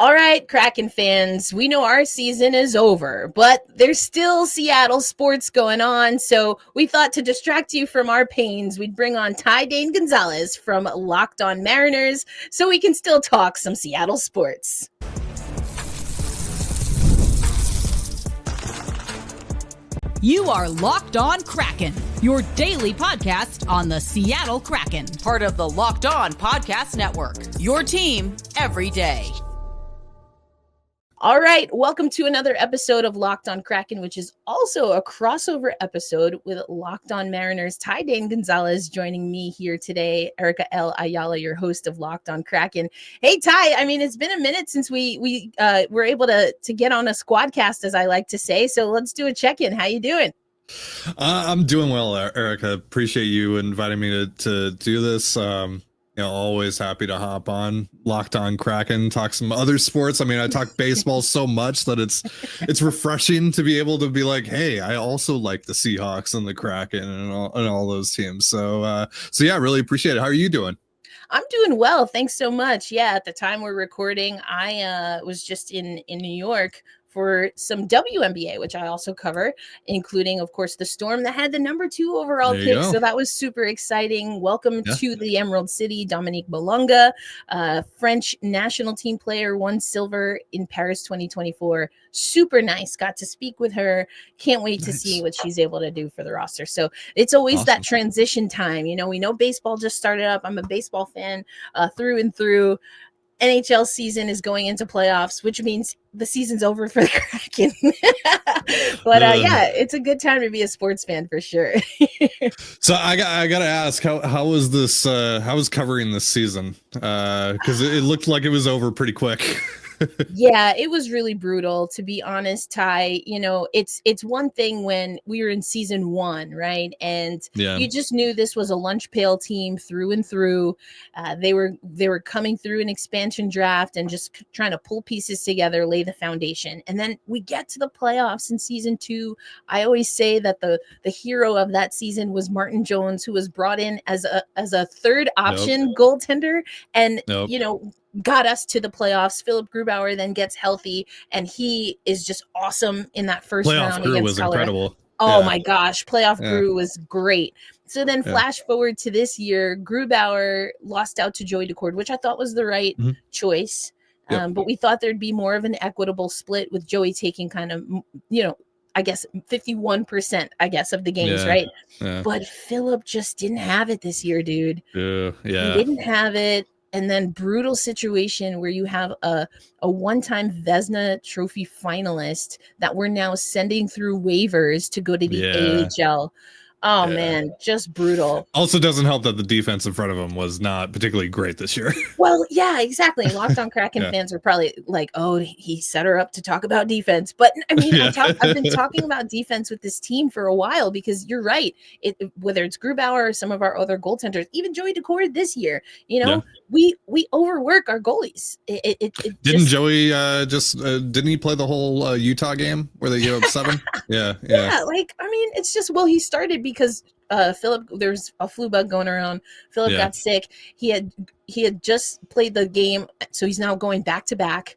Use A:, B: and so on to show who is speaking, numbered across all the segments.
A: All right, Kraken fans, we know our season is over, but there's still Seattle sports going on, so we thought to distract you from our pains, we'd bring on Ty Dane Gonzalez from Locked On Mariners so we can still talk some Seattle sports.
B: You are Locked On Kraken, your daily podcast on the Seattle Kraken, part of the Locked On Podcast Network, your team every day.
A: All right, welcome to another episode of Locked On Kraken, which is also a crossover episode with Locked On Mariners. Ty Dane Gonzalez joining me here today. Erica L. Ayala, your host of Locked On Kraken. Hey, Ty, I mean, it's been a minute since we were able to get on a squadcast, as I like to say. So let's do a check-in. How you doing?
C: I'm doing well, Erica. Appreciate you inviting me to do this. Always happy to hop on Locked On Kraken, talk some other sports. I mean, I talk baseball so much that it's refreshing to be able to be like, hey, I also like the Seahawks and the Kraken and all those teams. So yeah, really appreciate it. How are you doing?
A: I'm doing well. Thanks so much. Yeah, at the time we're recording, I was just in New York for some WNBA, which I also cover, including, of course, the Storm that had the number 2 overall pick. So that was super exciting. Welcome to the Emerald City, Dominique Malonga, French national team player, won silver in Paris 2024. Super nice. Got to speak with her. Can't wait to see what she's able to do for the roster. So it's always that transition time. You know, we know baseball just started up. I'm a baseball fan through and through. NHL season is going into playoffs, which means the season's over for the Kraken. But yeah, it's a good time to be a sports fan for sure.
C: So I gotta ask, how was this? How was covering this season? Because it looked like it was over pretty quick.
A: Yeah, it was really brutal, to be honest, Ty. You know, it's one thing when we were in season 1, right? And you just knew this was a lunch pail team through and through. They were coming through an expansion draft and just trying to pull pieces together, lay the foundation. And then we get to the playoffs in season 2. I always say that the hero of that season was Martin Jones, who was brought in as a third option goaltender, and you know, got us to the playoffs. Philip Grubauer then gets healthy, and he is just awesome in that first round.
C: Playoff was incredible.
A: Oh my gosh, playoff Gru was great. So then flash forward to this year, Grubauer lost out to Joey Decord, which I thought was the right choice. But we thought there'd be more of an equitable split with Joey taking kind of, you know, I guess 51%, I guess, of the games, right? Yeah. But Philip just didn't have it this year, dude. He didn't have it. And then brutal situation where you have a one-time Vezina Trophy finalist that we're now sending through waivers to go to the AHL. Oh, man, just brutal.
C: Also doesn't help that the defense in front of him was not particularly great this year.
A: Well, yeah, exactly. Locked On Kraken fans are probably like, oh, he set her up to talk about defense. But, I mean, I've been talking about defense with this team for a while because you're right. Whether it's Grubauer or some of our other goaltenders, even Joey Decord this year, you know, we overwork our goalies.
C: Didn't Joey didn't he play the whole Utah game where they gave up 7? Yeah.
A: Like, I mean, it's just, well, he started because Philip, there's a flu bug going around. Philip got sick. He had just played the game, so he's now going back to back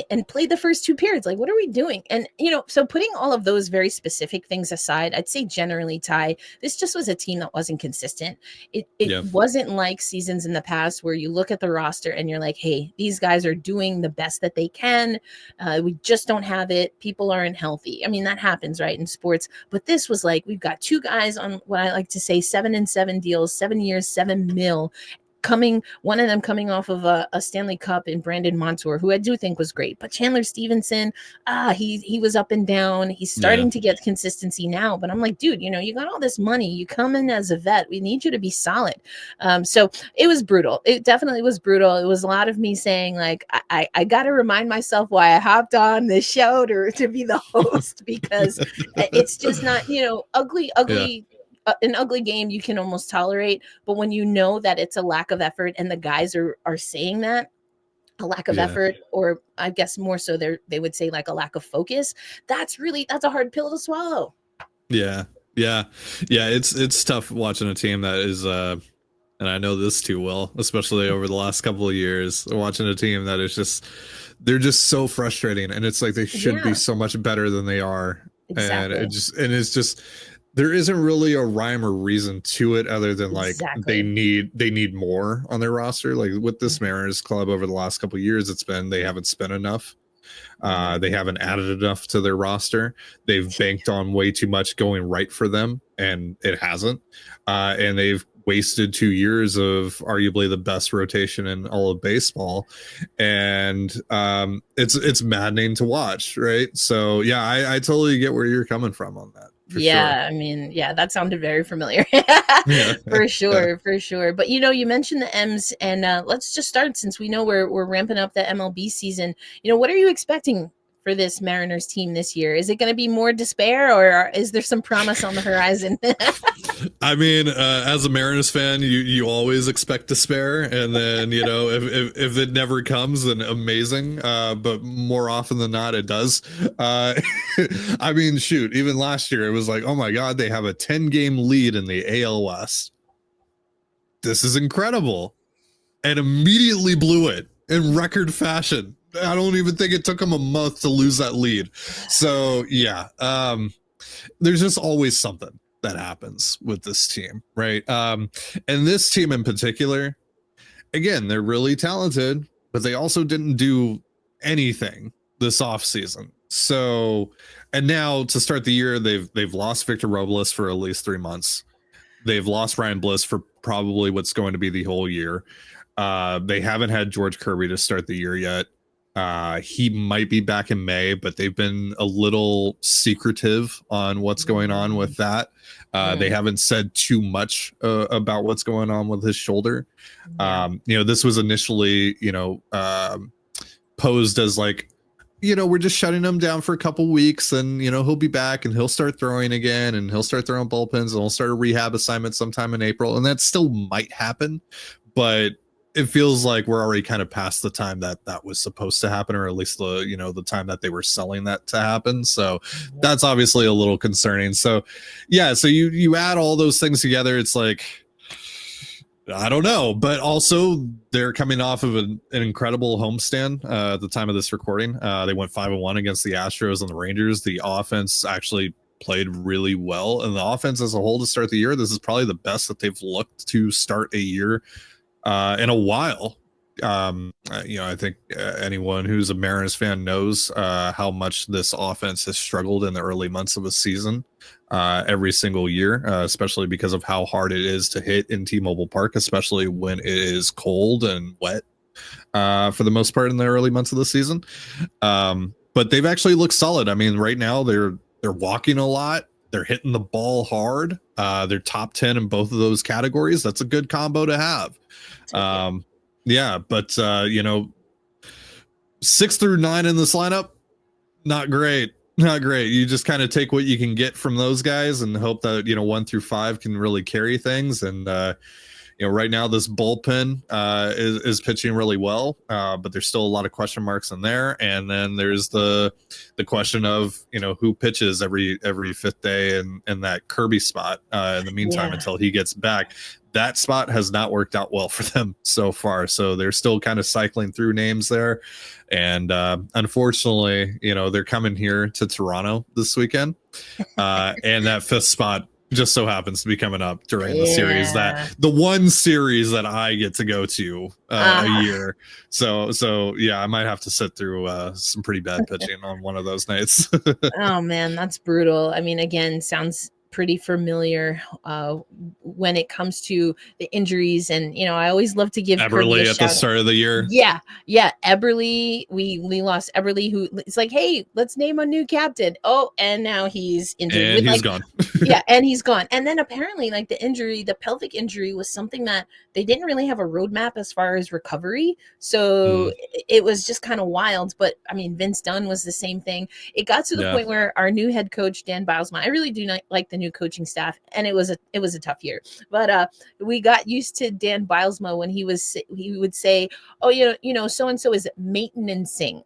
A: and played the first 2 periods. Like, what are we doing? And, you know, so putting all of those very specific things aside, I'd say generally, Ty, this just was a team that wasn't consistent. It wasn't like seasons in the past where you look at the roster and you're like, hey, these guys are doing the best that they can. We just don't have it. People aren't healthy. I mean, that happens, right, in sports. But this was like, we've got 2 guys on what I like to say 7-7 deals, 7 years, $7 million. One of them coming off of a Stanley Cup in Brandon Montour, who I do think was great. But Chandler Stevenson, he was up and down. He's starting to get consistency now. But I'm like, dude, you know, you got all this money. You come in as a vet. We need you to be solid. So it was brutal. It definitely was brutal. It was a lot of me saying, like, I got to remind myself why I hopped on this show to be the host, because it's just not, you know, ugly. An ugly game you can almost tolerate, but when you know that it's a lack of effort and the guys are saying that, a lack of effort, or I guess more so they would say like a lack of focus, that's a hard pill to swallow.
C: It's tough watching a team that is and I know this too well, especially over the last couple of years, watching a team that is just, they're just so frustrating, and it's like they should be so much better than they are.
A: Exactly.
C: And it's just, there isn't really a rhyme or reason to it other than like they need more on their roster. Like with this Mariners club over the last couple of years, it's been they haven't spent enough. They haven't added enough to their roster. They've banked on way too much going right for them, and it hasn't. And they've wasted 2 years of arguably the best rotation in all of baseball, and it's maddening to watch, right? So yeah, I totally get where you're coming from on that.
A: Sure. I mean, that sounded very familiar. For sure. But you mentioned the M's, and let's just start, since we know we're ramping up the MLB season. What are you expecting for this Mariners team this year? Is it going to be more despair, or is there some promise on the horizon?
C: I mean, as a Mariners fan, you always expect despair, and then if it never comes, then amazing. But more often than not, it does. I mean, shoot, even last year it was like, oh my God, they have a 10-game lead in the AL West. This is incredible, and immediately blew it in record fashion. I don't even think it took them a month to lose that lead. So yeah, there's just always something that happens with this team, right? And this team in particular, again, they're really talented, but they also didn't do anything this offseason. So, and now to start the year, they've lost Victor Robles for at least 3 months. They've lost Ryan Bliss for probably what's going to be the whole year. They haven't had George Kirby to start the year yet. He might be back in May, but they've been a little secretive on what's going on with that. They haven't said too much about what's going on with his shoulder. This was initially, posed as like, we're just shutting him down for a couple weeks, and he'll be back and he'll start throwing again, and he'll start throwing bullpens, and he'll start a rehab assignment sometime in April, and that still might happen, but it feels like we're already kind of past the time that was supposed to happen, or at least the time that they were selling that to happen. So that's obviously a little concerning. So yeah, so you add all those things together, it's like, I don't know, but also they're coming off of an incredible homestand at the time of this recording. They went 5-1 against the Astros and the Rangers. The offense actually played really well, and the offense as a whole to start the year, this is probably the best that they've looked to start a year in a while. I think anyone who's a Mariners fan knows how much this offense has struggled in the early months of a season every single year, especially because of how hard it is to hit in T-Mobile Park, especially when it is cold and wet for the most part in the early months of the season. But they've actually looked solid. I mean, right now they're walking a lot. They're hitting the ball hard. They're top 10 in both of those categories. That's a good combo to have. But 6 through 9 in this lineup, not great. You just kind of take what you can get from those guys and hope that 1 through 5 can really carry things. And right now this bullpen is pitching really well, but there's still a lot of question marks in there. And then there's the question of who pitches every fifth day in that Kirby spot in the meantime until he gets back. That spot has not worked out well for them so far, so they're still kind of cycling through names there. And unfortunately, they're coming here to Toronto this weekend, and that fifth spot just so happens to be coming up during the series, that the one series that I get to go to a year. So yeah, I might have to sit through some pretty bad pitching on one of those nights.
A: Oh man, that's brutal. I mean, again, sounds pretty familiar when it comes to the injuries. And I always love to give
C: Eberle at the start of the year.
A: Eberle, we lost Eberle, who it's like, hey, let's name a new captain. Oh, and now he's injured,
C: and he's gone.
A: And he's gone. And then apparently the pelvic injury was something that they didn't really have a roadmap as far as recovery, so it was just kind of wild. But I mean, Vince Dunn was the same thing. It got to the point where our new head coach Dan Bilesma, I really do not like the new coaching staff, and it was a tough year, but we got used to Dan Bilesma when he would say, oh, so and so is maintenancing.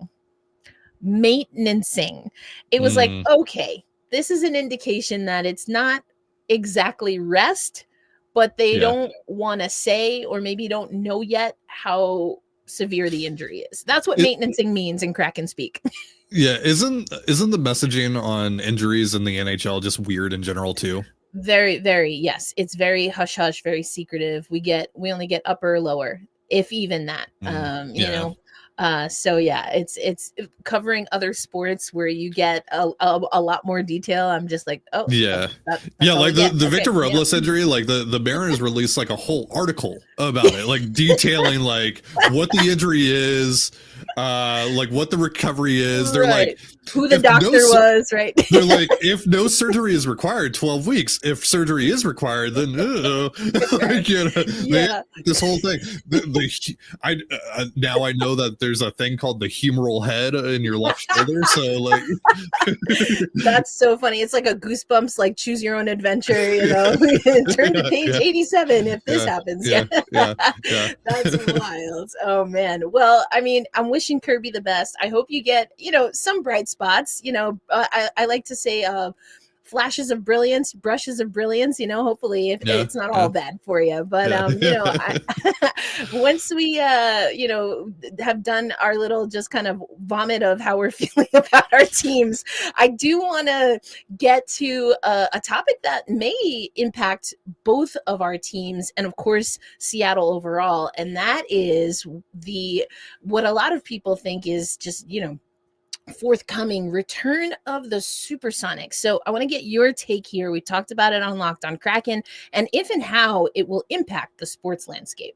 A: It was like, okay, this is an indication that it's not exactly rest, but they don't want to say, or maybe don't know yet how severe the injury is. That's what maintenancing means in Kraken speak.
C: Yeah, isn't the messaging on injuries in the NHL just weird in general too?
A: Very, very, yes. It's very hush hush, very secretive. We only get upper or lower, if even that. You know. So yeah, it's covering other sports where you get a lot more detail. I'm just like, oh
C: yeah,
A: that's
C: like the Victor Robles injury, like the Mariners released like a whole article about it, like detailing like what the injury is, like what the recovery is. They're like
A: who the doctor was, right?
C: They're like, if no surgery is required, 12 weeks. If surgery is required, then this whole thing. Now I know that there's a thing called the humeral head in your left shoulder. So like,
A: that's so funny. It's like a Goosebumps, like choose your own adventure. You know, turn to page 87 if this happens. Yeah. That's wild. Oh man. Well, I mean, I'm wishing Kirby the best. I hope you get, some bright spots. I like to say flashes of brilliance, brushes of brilliance, hopefully if it's not all bad for you. But once we have done our little just kind of vomit of how we're feeling about our teams, I do want to get to a topic that may impact both of our teams and of course Seattle overall, and that is what a lot of people think is just forthcoming return of the Supersonics. So I want to get your take here. We talked about it on Locked on Kraken, and if and how it will impact the sports landscape.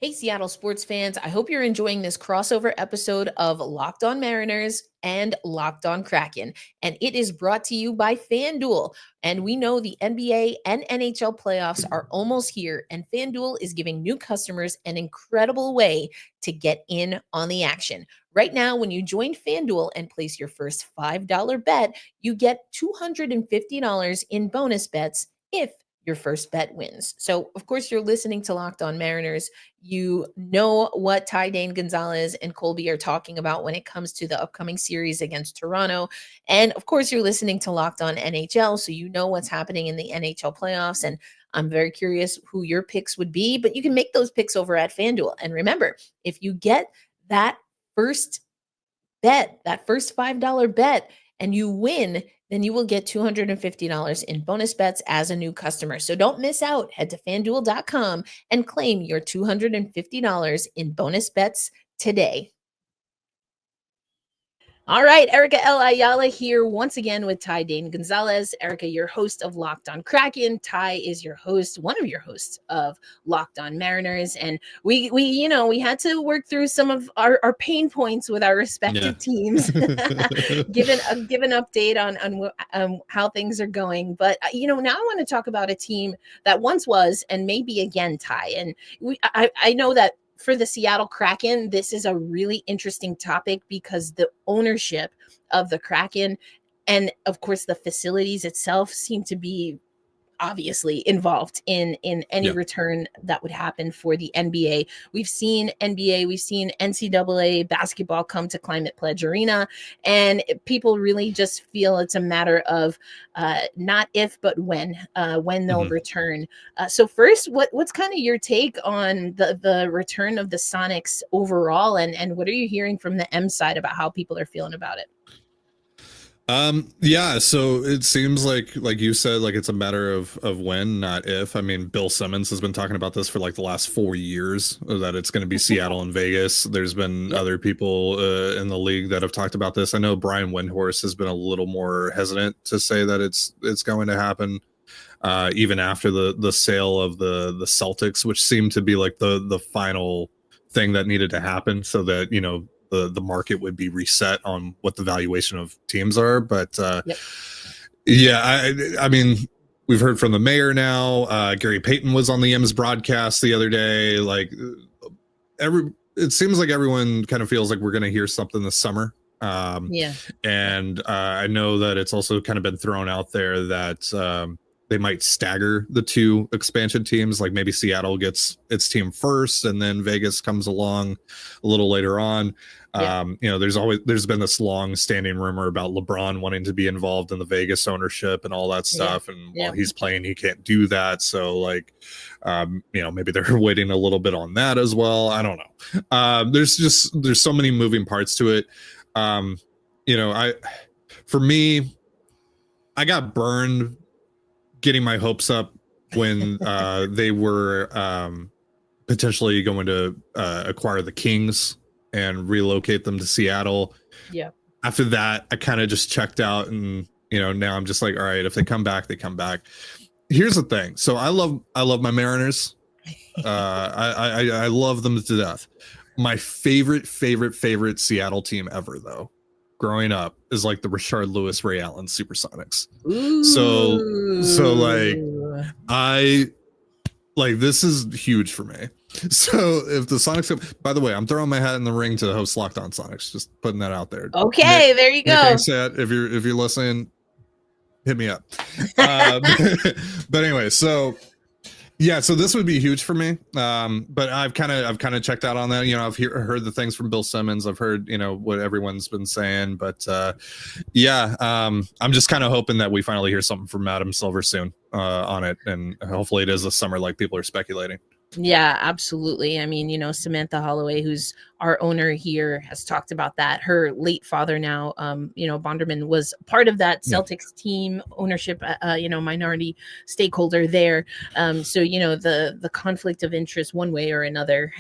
A: Hey, Seattle sports fans. I hope you're enjoying this crossover episode of Locked on Mariners and Locked on Kraken. And it is brought to you by FanDuel. And we know the NBA and NHL playoffs are almost here. And FanDuel is giving new customers an incredible way to get in on the action. Right now, when you join FanDuel and place your first $5 bet, you get $250 in bonus bets if your first bet wins. So, of course, you're listening to Locked on Mariners. You know what Ty Dane Gonzalez and Colby are talking about when it comes to the upcoming series against Toronto. And, of course, you're listening to Locked on NHL, so you know what's happening in the NHL playoffs. And I'm very curious who your picks would be, but you can make those picks over at FanDuel. And remember, if you get that first bet, that first $5 bet, and you win, then you will get $250 in bonus bets as a new customer. So don't miss out. Head to FanDuel.com and claim your $250 in bonus bets today. All right, Erica L. Ayala here once again with Ty Dane Gonzalez. Erica, your host of Locked on Kraken. Ty is your host, one of your hosts of Locked on Mariners. And we had to work through some of our pain points with our respective teams. Give an update on how things are going. But, now I want to talk about a team that once was and maybe again, Ty. And I know that for the Seattle Kraken, this is a really interesting topic because the ownership of the Kraken and, of course, the facilities itself seem to be obviously involved in any return that would happen for the NBA. We've seen NBA, we've seen NCAA basketball come to Climate Pledge Arena, and people really just feel it's a matter of not if, but when they'll return. So first, what's kind of your take on the return of the Sonics overall, and what are you hearing from the M side about how people are feeling about it?
C: So it seems like you said, like it's a matter of when, not if. I mean, Bill Simmons has been talking about this for like the last 4 years, that it's going to be Seattle and Vegas. There's been other people in the league that have talked about this. I know Brian Windhorst has been a little more hesitant to say that it's going to happen, even after the sale of the Celtics, which seemed to be like the final thing that needed to happen so that, the market would be reset on what the valuation of teams are. But I mean, we've heard from the mayor now. Gary Payton was on the M's broadcast the other day. Like it seems like everyone kind of feels like we're going to hear something this summer. And I know that it's also kind of been thrown out there that they might stagger the two expansion teams. Like maybe Seattle gets its team first and then Vegas comes along a little later on. There's been this long standing rumor about LeBron wanting to be involved in the Vegas ownership and all that stuff. And while he's playing, he can't do that. So like, maybe they're waiting a little bit on that as well. I don't know. There's so many moving parts to it. For me, I got burned getting my hopes up when they were potentially going to acquire the Kings and relocate them to Seattle.
A: Yeah. After
C: that, I kind of just checked out, and now I'm just like, all right, if they come back, they come back. Here's the thing. So I love my Mariners. I love them to death. My favorite Seattle team ever, though, growing up, is like the Richard Lewis Ray Allen Supersonics.
A: Ooh.
C: So like this is huge for me. So if the Sonics, by the way, I'm throwing my hat in the ring to host Locked On Sonics, just putting that out there.
A: Okay, there you go.
C: If you're listening, hit me up. But anyway, so this would be huge for me. But I've kind of checked out on that. I've heard the things from Bill Simmons. I've heard what everyone's been saying. But I'm just kind of hoping that we finally hear something from Adam Silver soon on it, and hopefully it is this summer, like people are speculating.
A: Yeah, absolutely. I mean, Samantha Holloway, who's our owner here, has talked about that. Her late father now, Bonderman, was part of that Celtics team ownership, minority stakeholder there. So, the conflict of interest one way or another,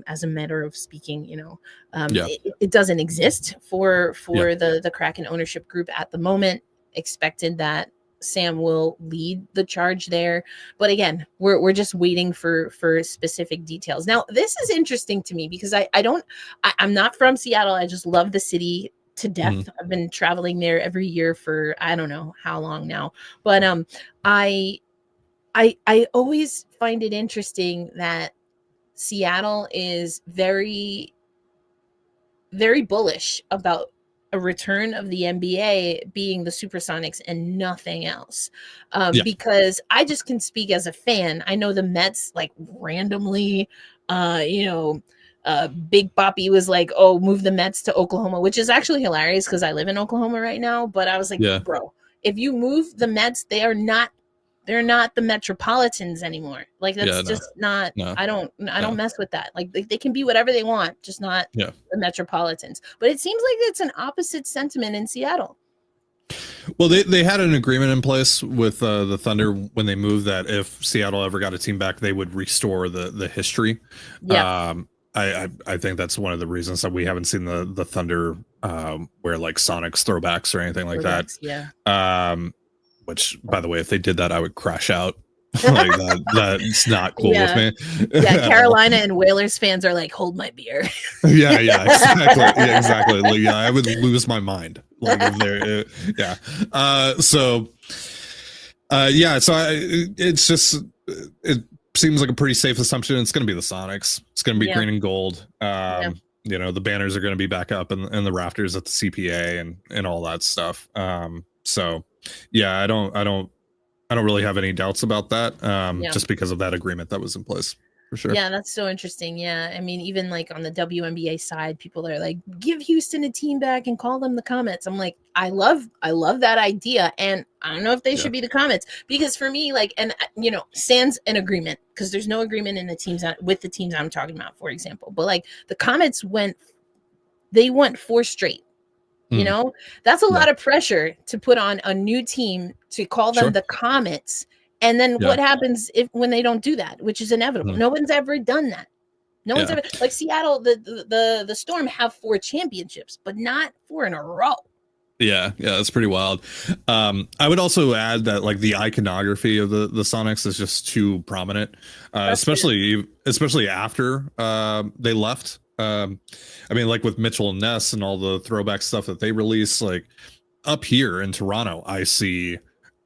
A: as a matter of speaking, it doesn't exist for the Kraken ownership group at the moment. Expected that Sam will lead the charge there, but again, we're just waiting for specific details. Now, this is interesting to me because I'm not from Seattle. I just love the city to death. Mm-hmm. I've been traveling there every year for I don't know how long now, but I always find it interesting that Seattle is very, very bullish about a return of the NBA being the Supersonics and nothing else. Because I just can speak as a fan. I know the Mets like randomly, Big Papi was like, oh, move the Mets to Oklahoma, which is actually hilarious because I live in Oklahoma right now. But I was like, bro, if you move the Mets, they're not the Metropolitans anymore. Like that's not. I don't mess with that. Like they can be whatever they want, just not the Metropolitans. But it seems like it's an opposite sentiment in Seattle.
C: Well, they had an agreement in place with the Thunder when they moved that if Seattle ever got a team back, they would restore the history. Yeah. I think that's one of the reasons that we haven't seen the Thunder wear like Sonics throwbacks or anything like that. Yeah. Which, by the way, if they did that, I would crash out. Like that's not cool with me.
A: Yeah, Carolina and Whalers fans are like, hold my beer.
C: Yeah, exactly. Yeah, exactly. Like, I would lose my mind. Like, if they're, So it's just, it seems like a pretty safe assumption. It's going to be the Sonics. It's going to be green and gold. The banners are going to be back up in the rafters at the CPA and all that stuff. So yeah, I don't really have any doubts about that. Just because of that agreement that was in place, for sure.
A: Yeah, that's so interesting. Yeah, I mean, even like on the WNBA side, people are like, give Houston a team back and call them the Comets. I'm like, I love that idea, and I don't know if they should be the Comets, because for me, like, and sans an agreement, because there's no agreement in the teams with the teams I'm talking about, for example. But like the Comets went 4 straight. That's a lot of pressure to put on a new team to call them the Comets. And then what happens when they don't do that, which is inevitable? No one's ever done that. No one's ever, like Seattle, the Storm have 4 championships, but not 4 in a row.
C: Yeah, that's pretty wild. I would also add that like the iconography of the Sonics is just too prominent, especially after they left. I mean, like with Mitchell and Ness and all the throwback stuff that they release, like up here in Toronto, I see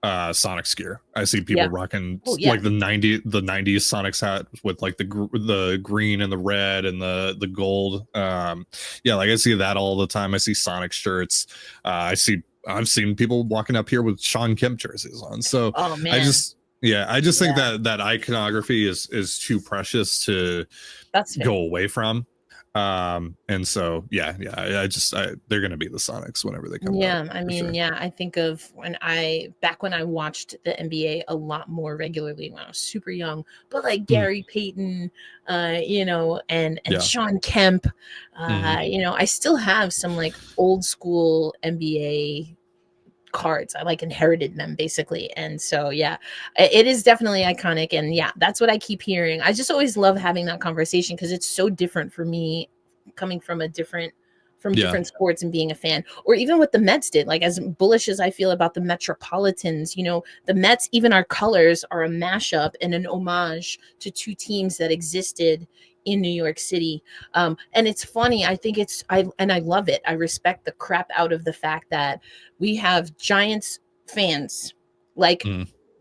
C: Sonics gear. I see people rocking like the 90s Sonics hat with like the green and the red and the gold. Like I see that all the time. I see Sonic shirts. I see I've seen people walking up here with Sean Kemp jerseys on. So
A: Oh man,
C: I just think that iconography is too precious to
A: that's fair.
C: go away from. And so they're gonna be the Sonics whenever they come out.
A: I mean,
C: sure.
A: I think of when I watched the NBA a lot more regularly when I was super young, but like Gary Payton, and Sean Kemp, I still have some like old school NBA cards. I like inherited them basically. And so, it is definitely iconic. And that's what I keep hearing. I just always love having that conversation because it's so different for me coming from different sports and being a fan, or even what the Mets did. Like, as bullish as I feel about the Metropolitans, the Mets, even our colors are a mashup and an homage to two teams that existed in New York City. And it's funny. I think I love it. I respect the crap out of the fact that we have Giants fans, like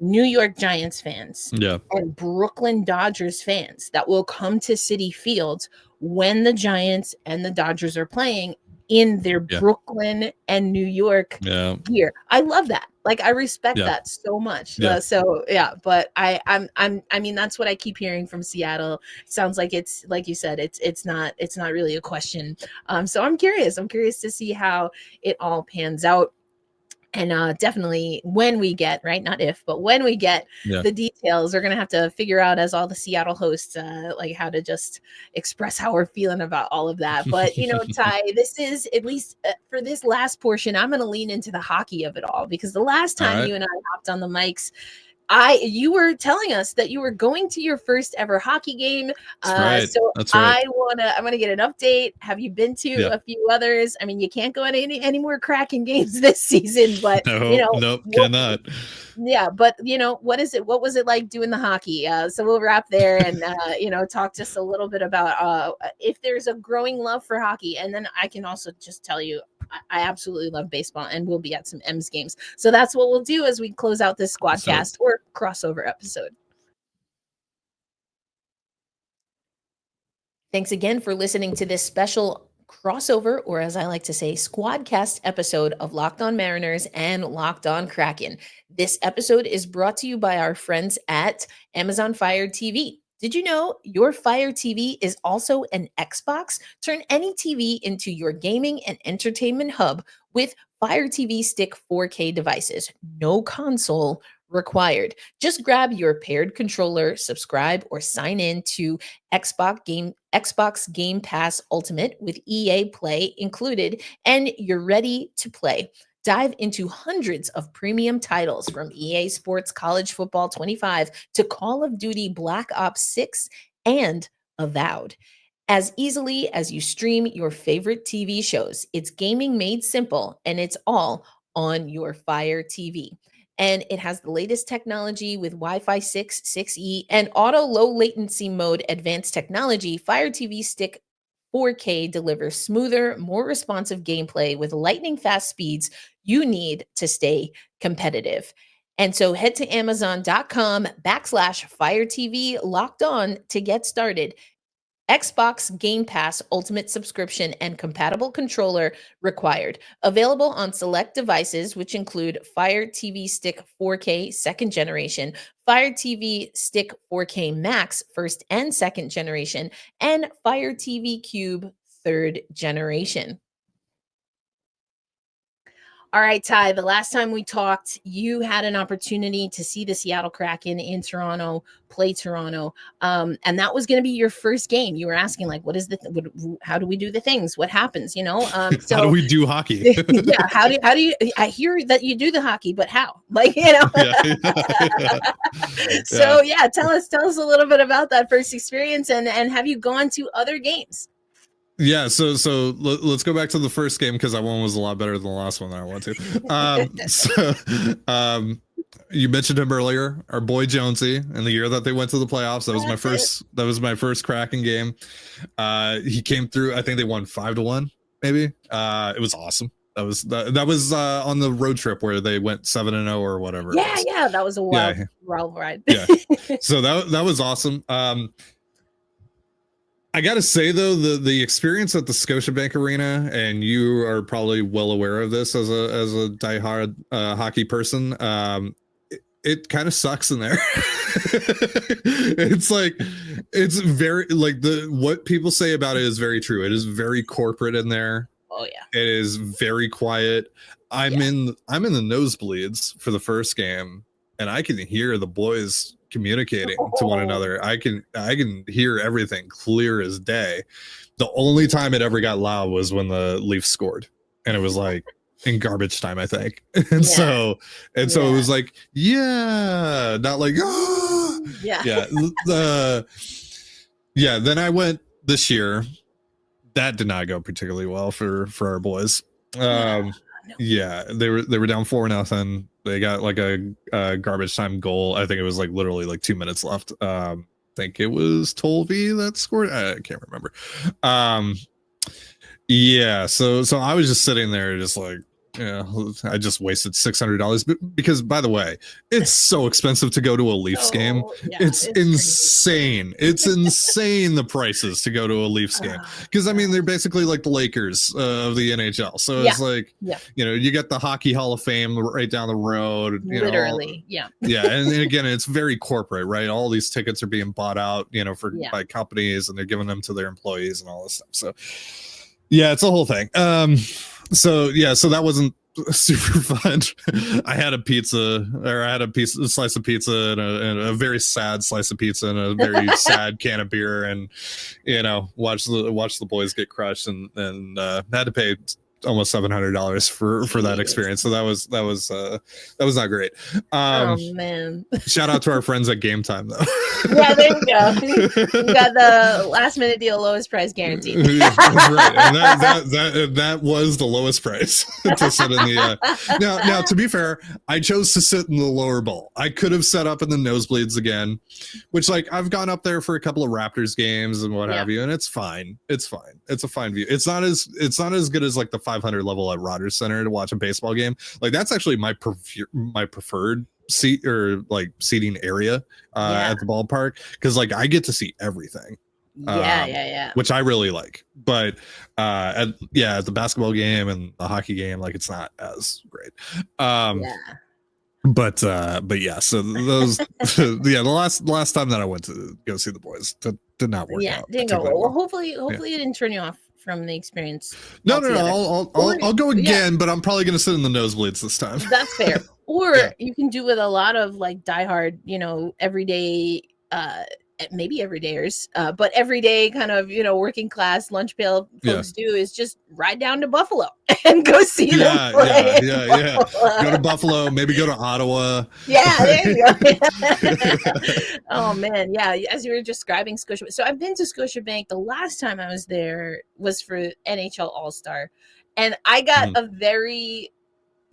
A: New York Giants fans, and Brooklyn Dodgers fans that will come to City Fields when the Giants and the Dodgers are playing in their Brooklyn and New York gear. I love that. Like, I respect that so much. But I mean, that's what I keep hearing from Seattle. It sounds like it's, like you said, it's not really a question. So I'm curious to see how it all pans out. And definitely when we get, right, not if, but when we get the details, we're going to have to figure out, as all the Seattle hosts, like how to just express how we're feeling about all of that. But, Ty, this is, at least for this last portion, I'm going to lean into the hockey of it all, because the last time you and I hopped on the mics, you were telling us that you were going to your first ever hockey game. So that's right. I'm gonna get an update. Have you been to a few others? I mean, you can't go to any more Kraken games this season, but
C: nope, cannot.
A: Yeah, but what is it? What was it like doing the hockey? So we'll wrap there and talk just a little bit about if there's a growing love for hockey, and then I can also just tell you, I absolutely love baseball, and we'll be at some M's games. So that's what we'll do as we close out this Squadcast or crossover episode. Thanks again for listening to this special crossover, or as I like to say, Squadcast episode of Locked On Mariners and Locked On Kraken. This episode is brought to you by our friends at Amazon Fire TV. Did you know your Fire TV is also an Xbox? Turn any TV into your gaming and entertainment hub with Fire TV Stick 4K devices. No console required. Just grab your paired controller, subscribe, or sign in to Xbox Game Pass Ultimate with EA Play included, and you're ready to play. Dive into hundreds of premium titles from EA Sports College Football 25 to Call of Duty Black Ops 6 and Avowed. As easily as you stream your favorite TV shows, it's gaming made simple, and it's all on your Fire TV. And it has the latest technology with Wi-Fi 6, 6E, and auto low latency mode advanced technology. Fire TV Stick 4K delivers smoother, more responsive gameplay with lightning fast speeds you need to stay competitive. And so head to Amazon.com/Fire TV Locked On to get started. Xbox Game Pass Ultimate subscription and compatible controller required. Available on select devices, which include Fire TV Stick 4K second generation, Fire TV Stick 4K Max first and second generation, and Fire TV Cube third generation. All right, Ty, the last time we talked, you had an opportunity to see the Seattle Kraken in Toronto, play Toronto. And that was going to be your first game. You were asking, like, how do we do the things? What happens, So
C: how do we do hockey?
A: How do you, I hear that you do the hockey, but how? Like, So tell us a little bit about that first experience, and have you gone to other games?
C: Yeah, so let's go back to the first game, because that one was a lot better than the last one that I went to. You mentioned him earlier, our boy Jonesy, in the year that they went to the playoffs. That was my first Kraken game. He came through. I think they won 5-1, maybe. It was awesome. That was on the road trip where they went 7-0 or whatever.
A: Yeah, that was a wild ride.
C: So that was awesome. I gotta say though, the experience at the Scotiabank Arena, and you are probably well aware of this as a diehard hockey person. It kind of sucks in there. It's like it's very like what people say about it is very true. It is very corporate in there.
A: Oh yeah.
C: It is very quiet. I'm in the nosebleeds for the first game, and I can hear the boys communicating to one another. I can hear everything clear as day. The only time it ever got loud was when the Leafs scored, and it was like in garbage time, I think. And so it was like, yeah, not like, oh, yeah. Then I went this year. That did not go particularly well for our boys. Yeah, they were down 4-0. They got like a garbage time goal. I think it was like literally like 2 minutes left. I think it was Tolvey that scored. I can't remember. Yeah, so I was just sitting there just like, yeah, I just wasted $600 because, by the way, it's so expensive to go to a Leafs game. It's insane. It's insane the prices to go to a Leafs game, because I mean they're basically like the Lakers of the NHL. So it's like, you know, you get the Hockey Hall of Fame right down the road.
A: Literally,
C: yeah. And again, it's very corporate, right? All these tickets are being bought out, you know, by companies, and they're giving them to their employees and all this stuff. So yeah, it's a whole thing. So that wasn't super fun. I had a slice of pizza and a very sad slice of pizza and a very sad can of beer, and you know, watch the boys get crushed, and had to pay almost $700 for that experience. So that was not great.
A: Oh man!
C: Shout out to our friends at Game Time though.
A: Yeah, there you go. You got the last minute deal, lowest price guaranteed.
C: That's right, and that was the lowest price to sit in the. Now, to be fair, I chose to sit in the lower bowl. I could have set up in the nosebleeds again, which like I've gone up there for a couple of Raptors games and what have you, and it's fine. It's fine. It's a fine view. It's not as good as like the 500 level at Rogers Center to watch a baseball game. Like that's actually my preferred seat or like seating area at the ballpark, because like I get to see everything. Which I really like. But at the basketball game and the hockey game, like it's not as great. But yeah, so those the last time that I went to go see the boys did not work out.
A: Didn't go well. Hopefully it didn't turn you off from the experience.
C: No. I'll go again, but I'm probably gonna sit in the nosebleeds this time.
A: That's fair. Or you can do with a lot of like diehard, you know, everyday maybe everydayers, but everyday kind of, you know, working class lunch pail folks do is just ride down to Buffalo and go see them play.
C: Go to Buffalo, maybe go to Ottawa.
A: Yeah, there you go. Oh man, yeah. As you were describing Scotiabank, so I've been to Scotiabank. The last time I was there was for NHL All-Star, and I got a very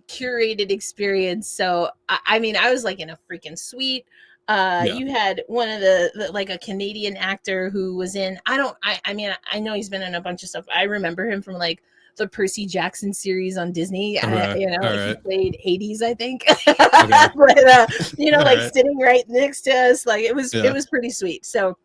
A: curated experience. So I mean, I was like in a freaking suite. You had one of the like a Canadian actor who was in, I mean, I know he's been in a bunch of stuff. I remember him from like the Percy Jackson series on Disney. You know, he played Hades, I think. But you know, like sitting right next to us, like it was pretty sweet. So,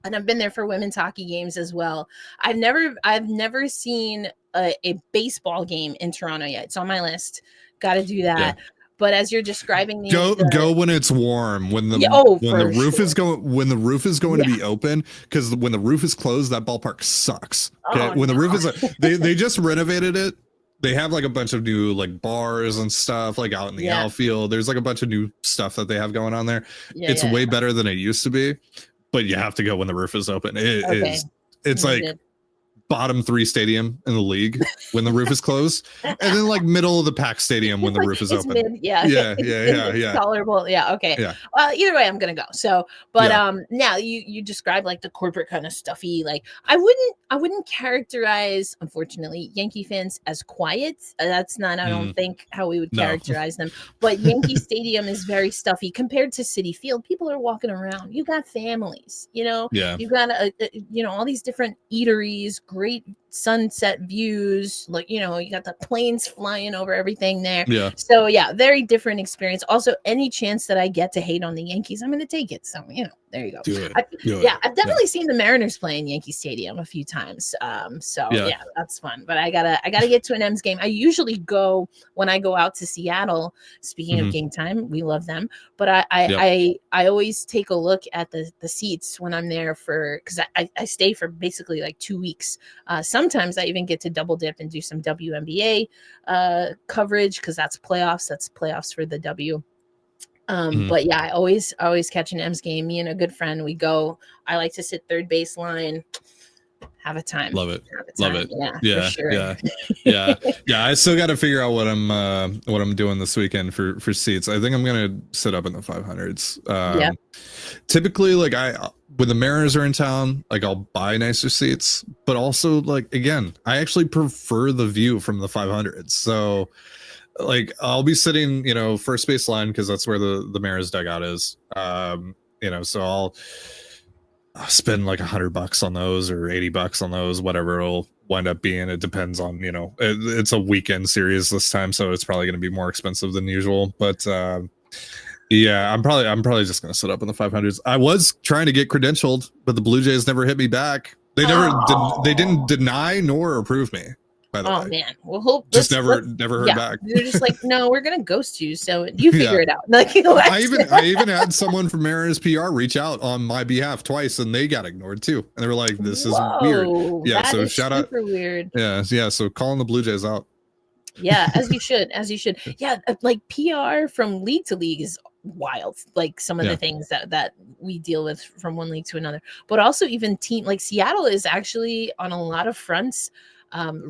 A: and I've been there for women's hockey games as well. I've never seen a baseball game in Toronto yet. It's on my list. Got to do that. Yeah. But as you're describing
C: go when it's warm, when the roof is going to be open, because when the roof is closed, that ballpark sucks. Okay, when the roof is they just renovated it. They have like a bunch of new like bars and stuff like out in the outfield. There's like a bunch of new stuff that they have going on there. It's way better than it used to be, but you have to go when the roof is open. It's like bottom 3 stadium in the league when the roof is closed, and then like middle of the pack stadium when the roof is open.
A: It's tolerable. Well, either way, I'm gonna go. So, but now you describe like the corporate kind of stuffy. Like I wouldn't characterize, unfortunately, Yankee fans as quiet. That's not, I don't think, how we would characterize them. But Yankee Stadium is very stuffy compared to Citi Field. People are walking around. You got families. You know, you got you know, all these different eateries. Great sunset views, like, you got the planes flying over everything there.
C: Yeah.
A: So yeah, very different experience. Also, any chance that I get to hate on the Yankees, I'm going to take it. So, there you go.
C: Do it.
A: I've definitely seen the Mariners play in Yankee Stadium a few times. Yeah, that's fun. But I gotta get to an M's game. I usually go when I go out to Seattle. Speaking of game time, we love them. But I always take a look at the seats when I'm there because I stay for basically like 2 weeks. Sometimes I even get to double dip and do some WNBA coverage because that's playoffs. That's playoffs for the W. But yeah, I always catch an M's game. Me and a good friend, we go. I like to sit third base line, have a time.
C: Love it.
A: Yeah, for sure.
C: Yeah. I still got to figure out what I'm doing this weekend for seats. I think I'm gonna sit up in the 500s. Typically, like when the Mariners are in town, like I'll buy nicer seats, but also like again, I actually prefer the view from the 500s. So like I'll be sitting, first base line because that's where the Mariners dugout is. So I'll spend like $100 on those or $80 on those, whatever it'll wind up being. It depends on, it's a weekend series this time, so it's probably going to be more expensive than usual. But yeah, I'm probably just going to sit up in the 500s. I was trying to get credentialed, but the Blue Jays never hit me back. They they didn't deny nor approve me. By the way.
A: Man, we'll hope.
C: Just never heard back.
A: They're just like, no, we're gonna ghost you. So you figure it out. Like,
C: I even had someone from Mariners PR reach out on my behalf twice, and they got ignored too. And they were like, "This is weird." Yeah, so shout out.
A: Super weird.
C: Yeah. So calling the Blue Jays out.
A: Yeah, as you should. Yeah, like PR from league to league is wild. Like some of the things that we deal with from one league to another, but also even team like Seattle is actually on a lot of fronts.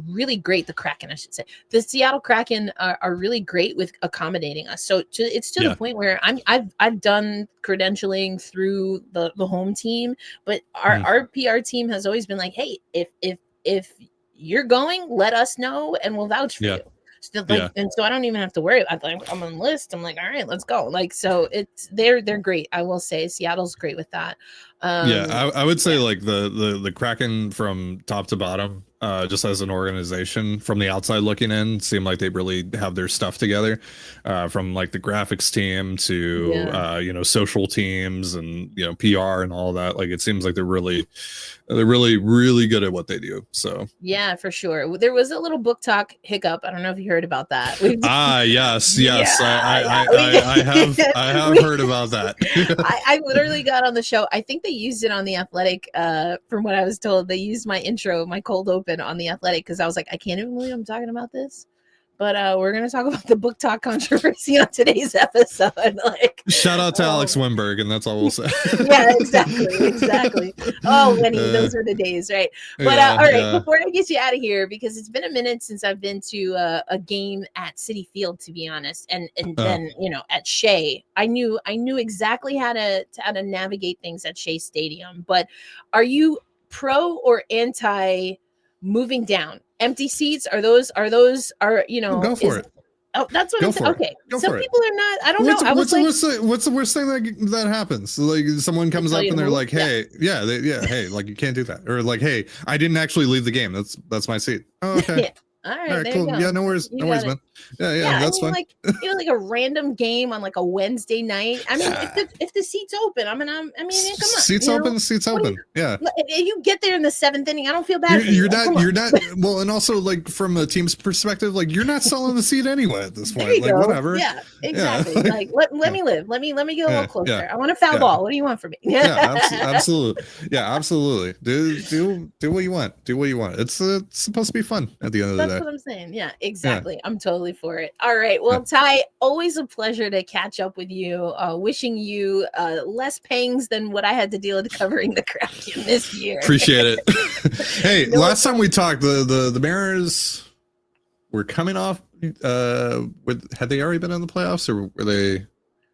A: Really great. The Kraken, I should say, the Seattle Kraken are really great with accommodating us. So it's to the point where I've done credentialing through the home team, but our PR team has always been like, hey, if you're going, let us know and we'll vouch for you. So and so I don't even have to worry. I'm on the list. I'm like, all right, let's go. Like, so they're great. I will say Seattle's great with that.
C: I would say like the Kraken from top to bottom, just as an organization from the outside looking in, seem like they really have their stuff together, from like the graphics team to social teams and PR and all that. Like it seems like they're really good at what they do. So yeah,
A: for sure. There was a little book talk hiccup. I don't know if you heard about that.
C: Yes. I have heard about that.
A: I literally got on the show. I think they used it on The Athletic. From what I was told, they used my intro, my cold open on The Athletic, because I was like, I can't even believe I'm talking about this. But we're gonna talk about the book talk controversy on today's episode. Like,
C: shout out to Alex Wimberg, and that's all we'll say.
A: Yeah, exactly. Oh, Winnie, those were the days, right? But all right, before I get you out of here, because it's been a minute since I've been to a game at Citi Field, to be honest, and then at Shea, I knew exactly how to navigate things at Shea Stadium. But are you pro or anti moving down? Empty seats are
C: go for it.
A: Oh, that's what I'm saying. Okay, some people are not. I don't know.
C: What's the worst thing that happens? Like someone comes up and they're like, "Hey, hey, like you can't do that," or like, "Hey, I didn't actually leave the game. That's my seat." Oh, okay.
A: All right,
C: cool. Yeah, no worries, man. Yeah, that's fine.
A: Like like a random game on like a Wednesday night. I mean, if the seat's open, come on.
C: Seats open. Yeah.
A: You get there in the seventh inning. I don't feel bad.
C: You're not. Well, and also like from a team's perspective, like you're not selling the seat anyway at this point. Like whatever.
A: Yeah, exactly. Yeah. Like let me live. Let me get a little closer. Yeah. I want a foul ball. What do you want from me?
C: Absolutely. Yeah, absolutely. Do what you want. Do what you want. It's supposed to be fun at the end of the day.
A: That's what I'm saying. Yeah, exactly. Yeah. I'm totally for it. All right. Well, Ty, always a pleasure to catch up with you. Wishing you less pangs than what I had to deal with covering the Kraken this year.
C: Appreciate it. Hey, last time we talked, the Mariners were coming off. Had they already been in the playoffs, or were they?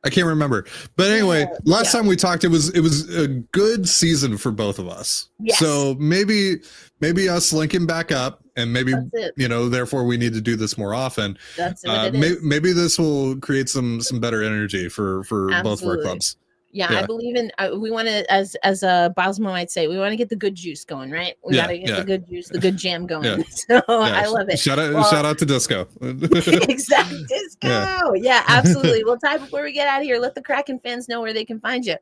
C: I can't remember. But anyway, last time we talked, it was a good season for both of us.
A: Yes.
C: So maybe us linking back up, and maybe therefore we need to do this more often.
A: That's what it is.
C: Maybe this will create some better energy for both of our clubs.
A: Yeah, I believe in. We want to, as Bosma might say, we want to get the good juice going, right? We got to get the good juice, the good jam going. So I love it.
C: Shout out to Disco.
A: Exactly, Disco. Yeah, absolutely. Well, Ty, before we get out of here, let the Kraken fans know where they can find you.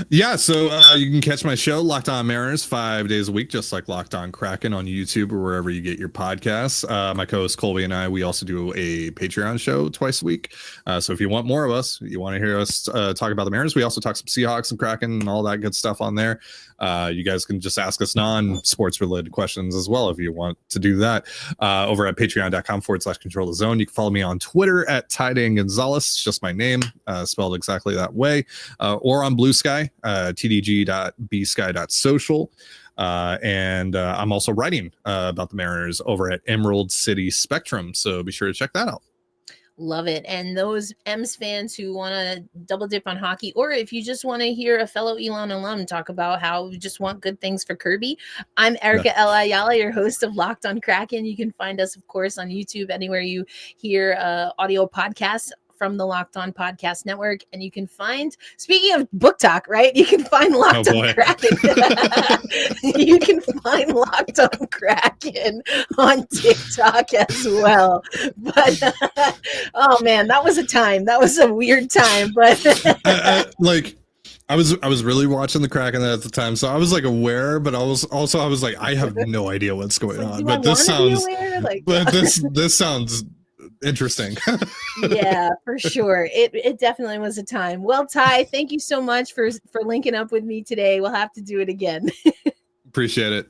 C: Yeah, so you can catch my show Locked On Mariners 5 days a week, just like Locked On Kraken on YouTube or wherever you get your podcasts. My co-host Colby and I, we also do a Patreon show twice a week. So if you want more of us, you want to hear us talk about the Mariners, we also talk some Seahawks and Kraken and all that good stuff on there. You guys can just ask us non-sports related questions as well if you want to do that over at patreon.com/control the zone. You can follow me on Twitter at Ty Dane Gonzalez. It's just my name, spelled exactly that way, or on Blue Sky, tdg.bsky.social. And I'm also writing about the Mariners over at Emerald City Spectrum. So be sure to check that out.
A: Love it. And those M's fans who want to double dip on hockey, or if you just want to hear a fellow Elon alum talk about how we just want good things for Kirby, I'm Erica L. Ayala, your host of Locked on Kraken. You can find us, of course, on YouTube, anywhere you hear audio podcasts from the Locked On Podcast Network. And you can find, speaking of book talk, right? You can find Locked on Kraken. You can find Locked on Kraken on TikTok as well. But oh man, that was a time. That was a weird time. But
C: I was really watching the Kraken at the time, so I was like aware, but I was like, I have no idea what's going on. But this sounds interesting.
A: Yeah, for sure. It definitely was a time. Well, Ty, thank you so much for linking up with me today. We'll have to do it again.
C: Appreciate it.